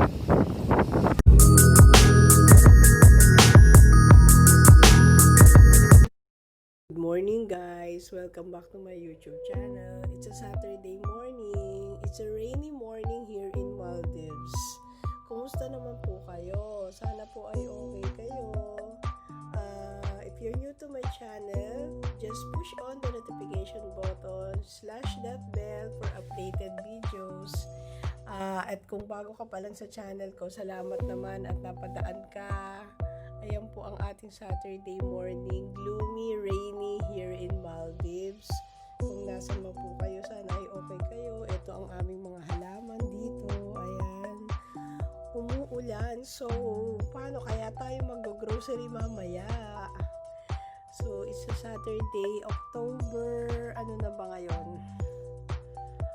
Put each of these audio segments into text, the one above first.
Good morning guys! Welcome back to my YouTube channel. It's a Saturday morning. It's a rainy morning here in Maldives. Kumusta naman po kayo? Sana po ay okay kayo. If you're new to my channel, just push on the notification button / that bell for updated videos. At kung bago ka pa lang sa channel ko, salamat naman at napadaan ka. Ayan po ang ating Saturday morning, gloomy, rainy here in Maldives. Kung nasan man po kayo, sana ay okay kayo. Ito ang aming mga halaman dito. Ayan. Umuulan. So, paano kaya tayo mag-grocery mamaya? So, it's a Saturday, October, ano na ba ngayon?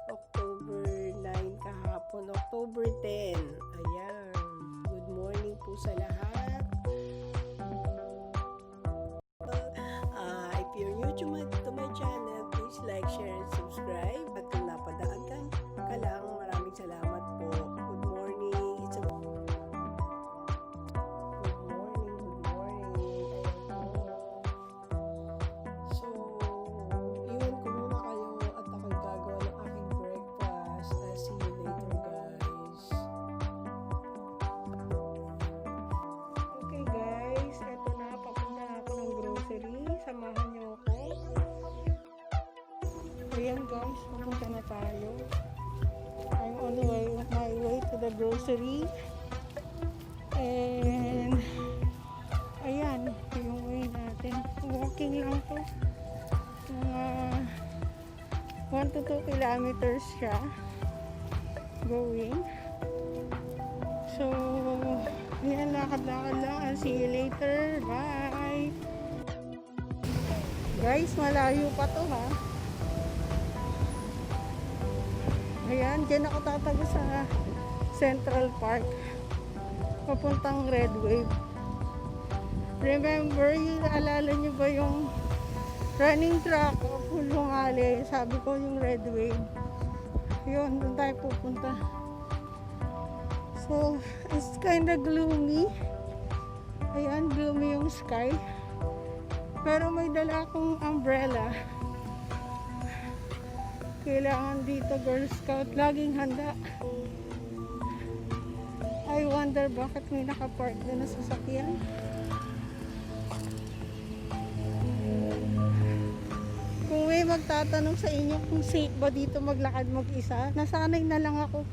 October 9 kahapon, October 10. Ayan. Good morning po sa lahat. If you're new to my channel, please like, share, and subscribe. At kung napadaan ka lang, maraming salamat po. Good morning. Good morning. Ayan po. So, iwan ko muna kayo at ako'y gagawa ng aking breakfast. I'll see you later, guys. Okay, guys. Eto na. Papunta na ako ng grocery. Samahan niyo ako. Ayan guys, papunta na tayo. I'm on my way to the grocery. And ayan, yung way natin. Walking lang to. Mga 1 to 2 kilometers siya. Going. So, ayan, lakad-lakad lang. I'll see you later. Bye! Guys, malayo pa to ha. Ayan, dyan ako tatago sa Central Park. Papuntang Red Wave. Remember, alala nyo ba yung running track o Pulong Ali? Sabi ko yung Red Wave. Yun, doon tayo pupunta. So, it's kinda gloomy. Ayan, gloomy yung sky. Pero may dala akong umbrella. Kailangan dito, Girl Scout, laging handa. I wonder bakit may nakapark doon na sasakyan. Kung may magtatanong sa inyo kung safe ba dito maglakad mag-isa, nasanay na lang ako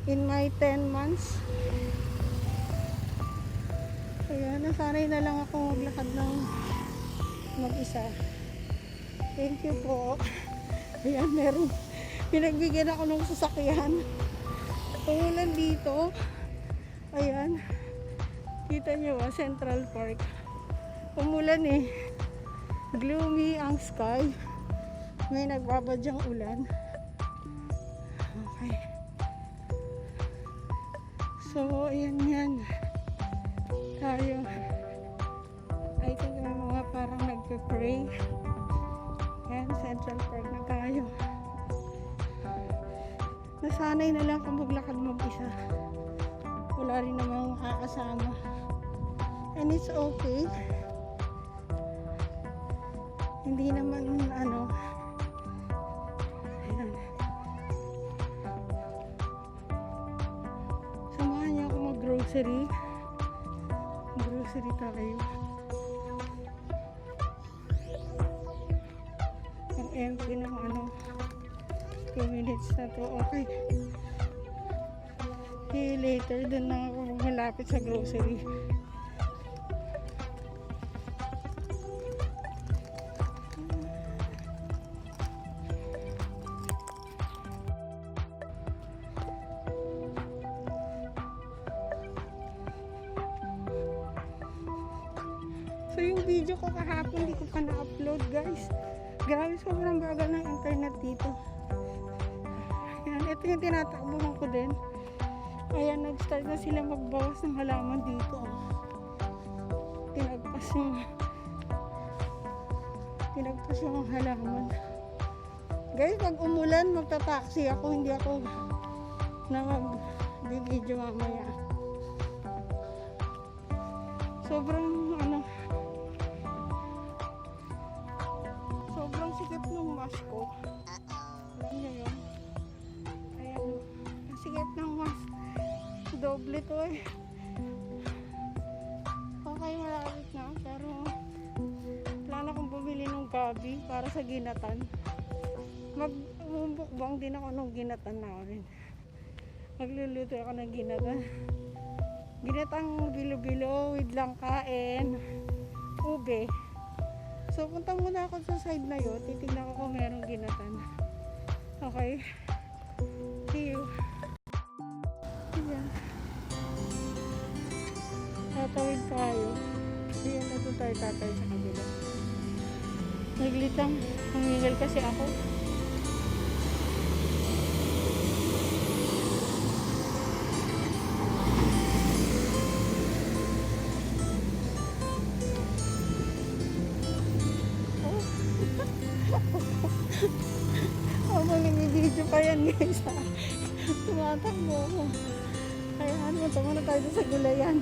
in my 10 months. Kaya nasanay na lang ako maglakad ng mag-isa. Thank you po. Ayan, meron. Pinagbigyan ako ng sasakyan. Umulan dito. Ayan. Kita nyo ba? Central Park. Umulan eh. Gloomy ang sky. May nagbabadyang ulan. Okay. So, ayan yan. Tayo. I think may mga parang nagpe-pray. Ayan, Central Park na tayo. Nasanay na lang kung maglakad mag-isa. Wala rin namang makakasama. And it's okay. Hindi naman ano. Ayan. Samahan niyo ako mag-grocery. Grocery tayo. Ang empty ng ano. 2 minutes na to. Okay. Okay, later dun na ako malapit sa grocery. So yung video ko kahapon hindi ko pa na-upload, guys. Grabe, sobrang bagal ng internet dito. Ayan, ito yung tinatakbuhan ko din. Ayan, nag-start na sila magbawas ng halaman dito. Tinagpas yung halaman. Guys, pag umulan, magta-taxi ako. Hindi ako na i-video mamaya. Sobrang sobrang sikip ng mask ko. Alam niyo yun? Ayan o. Ang sikip ng mask. Doble to eh. Okay, malapit na. Pero plano kong bumili ng gabi para sa ginatan. Magbubukbang din ako ng ginatan namin. Magluluto ako ng ginatan. Ginatang bilo-bilo with langkain, ube. So punta muna ako sa side na yun. Titignan ko kung merong ginatan. Okay? See you. Ayan. Tatawid tayo. Ayan na doon tayo tatay sa kabila. Naglitang. Humingal kasi ako. Maling i-video pa yan guys ha. Tumatakbo ko. Kaya punta muna tayo sa gulayan.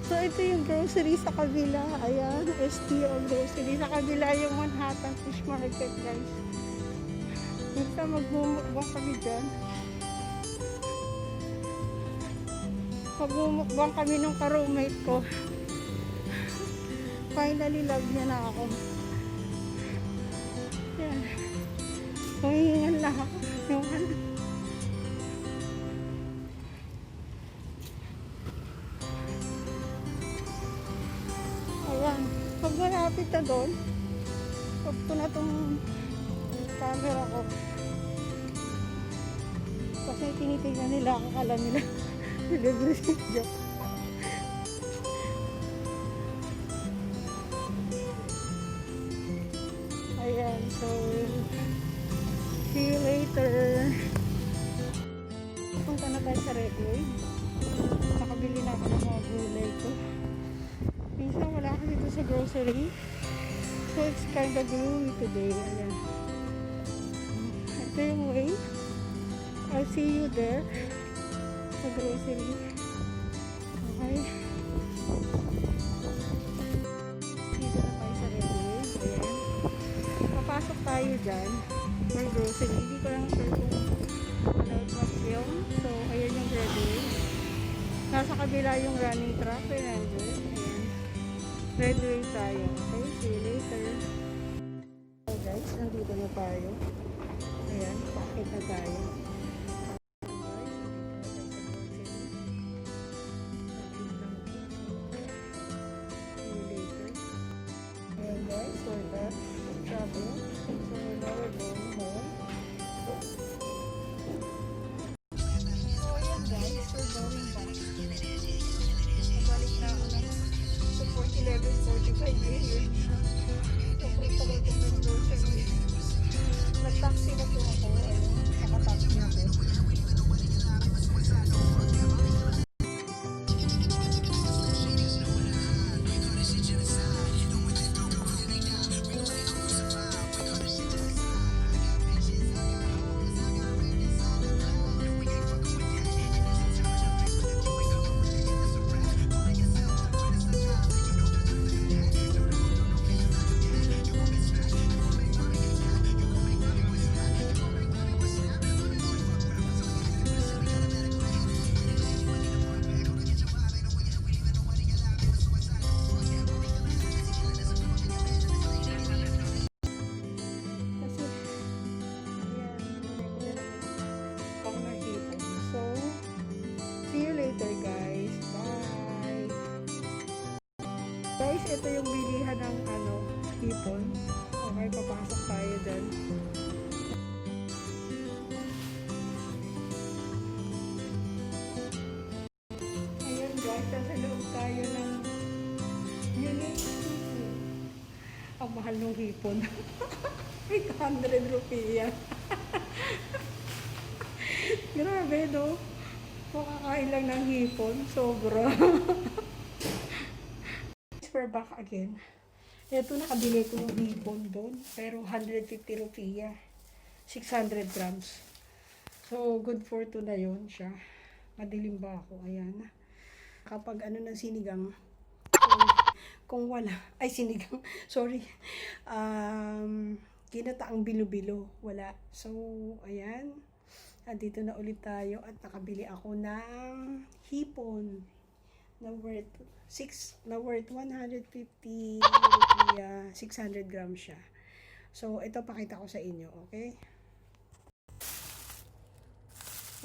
So ito yung grocery sa kabila. Ayan, STO grocery. Sa kabila yung Manhattan Fish Market guys. Minsan magmumukbang kami dyan. Magmumukbang kami ng ka-roommate ko. Finally, love niya na ako. Yan. Humihingan lang ako. Yung ayan. Pag malapit na doon, pag ko na itong camera ko. Kasi tinitignan nila, akala nila. Celebrity joke. Ayan, so see you later. Punta na tayo sa Red Wave. Nakabili na ako ng mga gulay ko. Minsan wala ako dito sa grocery. So it's kind of gloomy today. Ayan. Ito yung way. I'll see you there. Sa grocery. Okay. Dito na tayo sa Red Wave. Ayan. Papasok tayo dyan. May grocery. Hindi ko lang sure kung mag-film. So, ayan yung Red Wave. Nasa kabila yung running track. Ayan. Red Wave tayo. Okay. See you later. So guys, nandito na tayo. Ayan. Pakit na tayo. Nag-taxi na po ako. Naka-taxi na po. Guys, ito yung bilihan ng hipon. Okay, papasok tayo dyan. Ayun guys, nasa loob tayo ng unique. Ang mahal ng hipon. 800 rupiya. Grabe, no? Makakain lang ng hipon. Sobra. We're back again. Ito nakabili ko ng hipon doon, pero 150 rupiya, 600 grams. So, good for 2 na yun siya. Madilim ba ako? Ayan. Kapag ano ng sinigang, kung wala, ay sinigang, sorry. Ginataang bilo-bilo, wala. So, ayan. Andito na ulit tayo at nakabili ako ng hipon na worth 150 rupiya, 600 grams siya. So, ito pakita ko sa inyo, okay?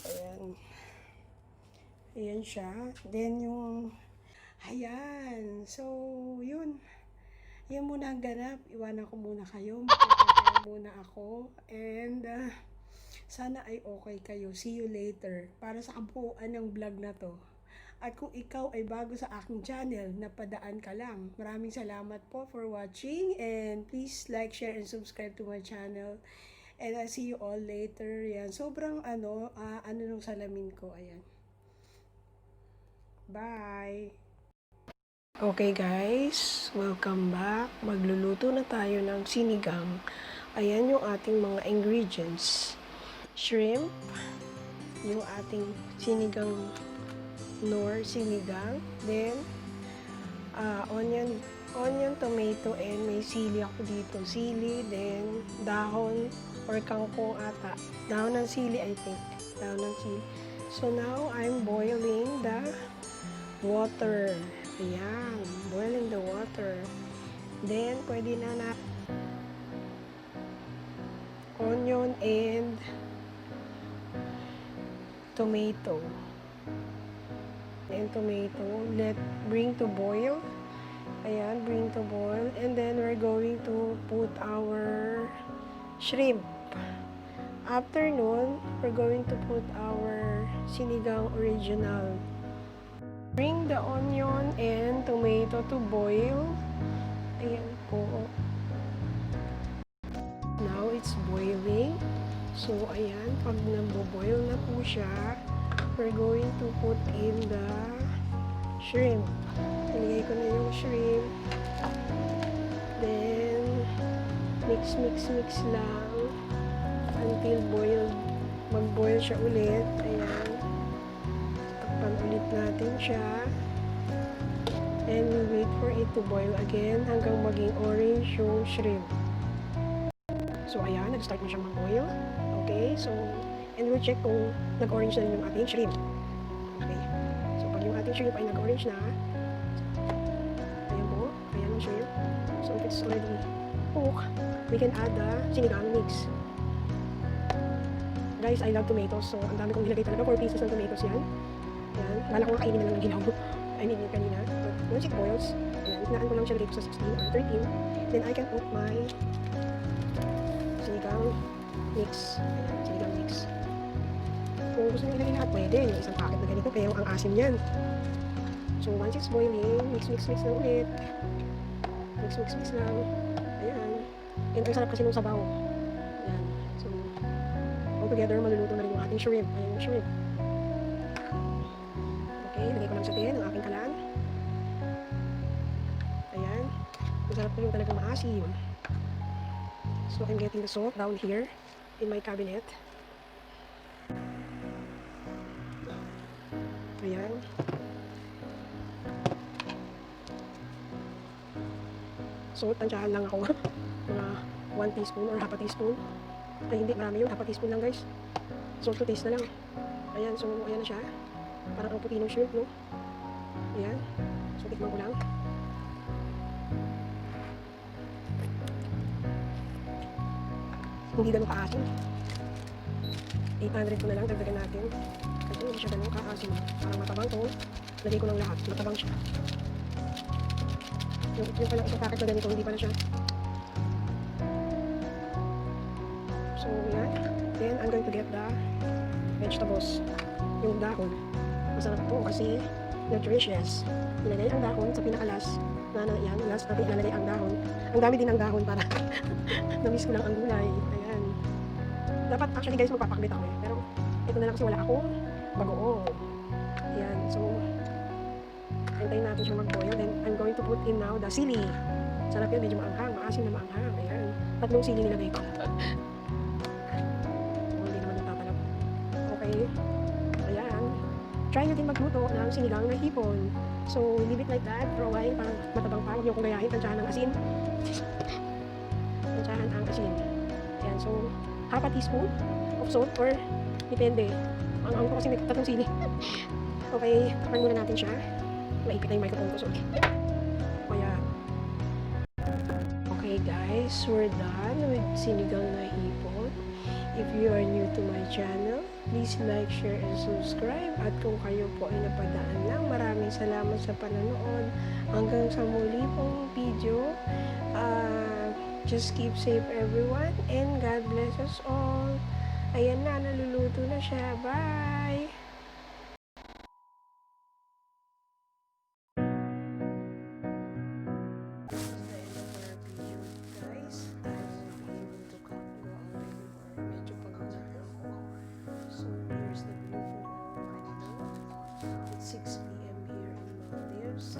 Ayan. Ayan siya. Then, ayan. So, yun. Yan muna ang ganap. Iwanan ko muna kayo. Magpapapaya muna ako. And, sana ay okay kayo. See you later. Para sa kabuuan ng vlog na to. At kung ikaw ay bago sa aking channel, napadaan ka lang. Maraming salamat po for watching. And please like, share, and subscribe to my channel. And I'll see you all later. Yan. Sobrang ano nung salamin ko. Ayan. Bye! Okay guys, welcome back. Magluluto na tayo ng sinigang. Ayan yung ating mga ingredients. Shrimp, yung ating sinigang sinigang. Then, onion, tomato, and may sili ako dito. Sili, then dahon or kangkong ata. Dahon ng sili, I think. Dahon ng sili. So now, I'm boiling the water. Ayan, boiling the water. Then, pwede na onion and tomato. Bring to boil. Ayan, bring to boil. And then, we're going to put our shrimp. After nun, we're going to put our sinigang original. Bring the onion and tomato to boil. Ayan po. Now, it's boiling. So, ayan. Pag naboboil na po siya, we're going to put in the shrimp. Nilagay ko na yung shrimp. Then, mix lang until mag-boil siya ulit. Ayan. Takpan ulit natin siya. And we wait for it to boil again hanggang maging orange yung shrimp. So, ayan. Nag-start na siyang mag-boil. Okay. So, and we'll check kung nag-orange na yung ating shrimp. Okay. So, pag yung ating shrimp ay nag-orange na, ayan po. Ayan ang shrimp. So, if it's already cooked, we can add the sinigang mix. Guys, I love tomatoes. So, ang dami kong nilagay talaga. 4 pieces ng tomatoes yan. Ayan. Bala ko kainin na lang ng ginaw. I mean, yung kanina. But once it boils, ayan, hinaan ko lang siya dito sa 16 or 13. Then, I can put my sinigang mix. Ayan, sinigang mix. Kung gusto nyo ilagay lahat, pwede. Yung isang packet na ganito, kaya ang asim yan. So, once it's boiling, mix na ulit. Mix lang. Ayan. And ang sarap kasi nung sabaw. Ayan. So, all together, maluluto na rin yung ating shrimp. Ayan yung shrimp. Okay, lagay ko lang sa tin ang aking kalan. Ayan. Masarap na yung talagang maasim. So, I'm getting the salt down here in my cabinet. Ayan. Salt, tansyahan lang ako. Mga 1 teaspoon or half a teaspoon. Ay, hindi, marami yun. Half a teaspoon lang, guys. Salt to taste na lang. Ayan, so, ayan na siya. Parang ang puti ng shrimp, no? Ayan. So, tikman ko lang. Hindi ganun kaasim. 800 ko na lang, dagdagan natin. Kasi hindi siya ganun kaasim. Parang matabang to. Lagay ko lang lahat. Matabang siya. Yung pala isang packet na ganito, hindi pala siya. So, yan. Then, I'm going to get the vegetables. Yung dahon. Masarap po kasi nutritious. Nilagay ang dahon sa pinakalas. Yan, last natin ilalagay ang dahon. Ang dami din ang dahon para na-miss ko lang ang gulay. Ayan. Dapat actually guys magpapakbit ako eh. Pero ito na lang kasi wala akong bagoong. Ayan. So, antayin natin siya mag-boil. Then, I'm going to put in now the sili. Sarap yun, medyo maanghang, maasim na maanghang. Ayan, 3 sili nilagay ko. Hindi naman nagtatalab. Okay, ayan. Try nyo din magluto ng sinigang na hipon. So, leave it like that for a while, parang matabang pa. Huwag nyo kong gayahin, tansyahan ng asin. Tansyahan ang asin. Ayan, so, half a teaspoon of salt or depende. Ang ko kasi may 3 sili. Okay, tapan muna natin siya. Maipit na yung microphone ko, sorry. Kaya, okay guys, we're done with sinigang na hipon. If you are new to my channel, please like, share, and subscribe. At kung kayo po ay napadaan lang, maraming salamat sa panonood. Hanggang sa muli pong video. Just keep safe everyone, and God bless us all. Ayan na, naluluto na siya. Bye! This is the end of our video, guys. I won't be able to go out anymore. Medyo pagod na ako. So, here's the view from Manila. It's 6 p.m. here in Maldives.